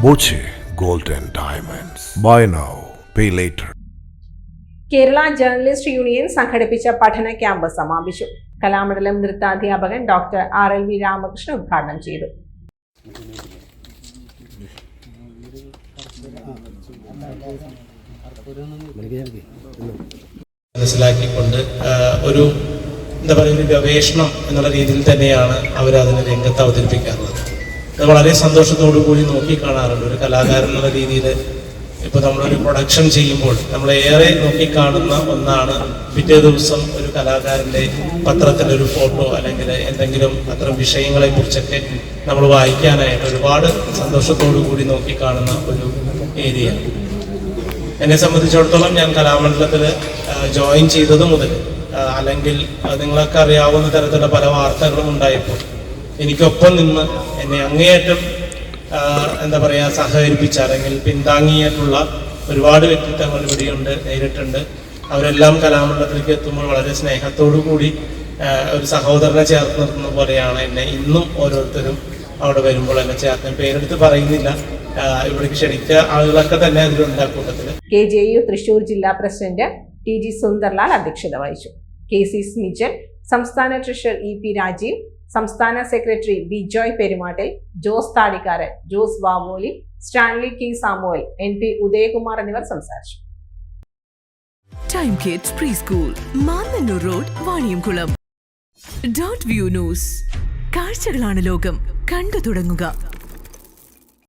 Boche Gold and Diamonds. Buy now, pay later. Kerala journalist union സംഘടിപ്പിച്ച പഠന camp സമാപിച്ചു. Kalamandalam നൃത്താധ്യാപകൻ doctor RLV Ramakrishnan ഉദ്ഘാടനം ചെയ്തു. മനസ്സിലാക്കിക്കൊണ്ട് ഒരു ഗവേഷണം എന്നുള്ള രീതിയിൽ തന്നെയാണ് അവരതിനെ രംഗത്ത് അവതരിപ്പിക്കാറുള്ളത്. അത് വളരെ സന്തോഷത്തോടു കൂടി നോക്കിക്കാണാറുണ്ട്. ഒരു കലാകാരൻ എന്നുള്ള രീതിയിൽ ഇപ്പോൾ നമ്മളൊരു പ്രൊഡക്ഷൻ ചെയ്യുമ്പോൾ നമ്മളേറെ നോക്കിക്കാണുന്ന ഒന്നാണ് പിറ്റേ ദിവസം ഒരു കലാകാരൻ്റെ പത്രത്തിൻ്റെ ഒരു ഫോട്ടോ അല്ലെങ്കിൽ എന്തെങ്കിലും അത്തരം വിഷയങ്ങളെ കുറിച്ചൊക്കെ നമ്മൾ വായിക്കാനായിട്ട് ഒരുപാട് സന്തോഷത്തോടു കൂടി നോക്കിക്കാണുന്ന ഒരു ഏരിയ. എന്നെ സംബന്ധിച്ചിടത്തോളം ഞാൻ കലാമണ്ഡലത്തിൽ ജോയിൻ ചെയ്തത് മുതൽ അല്ലെങ്കിൽ നിങ്ങളൊക്കെ അറിയാവുന്ന തരത്തിലുള്ള പല വാർത്തകളും ഉണ്ടായപ്പോൾ എനിക്കൊപ്പം നിന്ന് എന്നെ അങ്ങേയറ്റം സഹകരിപ്പിച്ച അല്ലെങ്കിൽ പിന്താങ്ങിയിട്ടുള്ള ഒരുപാട് വ്യക്തിത്വങ്ങൾ ഇവിടെയുണ്ട്, നേരിട്ടുണ്ട്. അവരെല്ലാം കലാമണ്ഡലത്തിലേക്ക് എത്തുമ്പോൾ വളരെ സ്നേഹത്തോടു കൂടി ഒരു സഹോദരനെ ചേർത്ത് നിർത്തുന്ന പോലെയാണ് എന്നെ ഇന്നും ഓരോരുത്തരും അവിടെ വരുമ്പോൾ എന്നെ ചേർത്ത്. പേരെടുത്ത് പറയുന്നില്ല, ഇവിടേക്ക് ക്ഷണിച്ച ആളുകളൊക്കെ തന്നെ അതിലുണ്ട്. കൂട്ടത്തിൽ KJU തൃശൂർ ജില്ലാ പ്രസിഡന്റ് TG സുന്ദർലാൽ അധ്യക്ഷത വഹിച്ചു. KC സ്മിജൻ, സംസ്ഥാന ട്രഷറർ EP രാജീവ്, സംസ്ഥാന secretary Bijoy Perumattil, Jose Thadikkaran, Jose Vavoli, Stanley K Samuel, NP Udayakumar എന്നിവർ സംസാരിച്ചു. Time kids pre school, Mannannur road, Vaniyamkulam. .view news, കാഴ്ചകളാണ് ലോകം, കണ്ടു തുടങ്ങുക.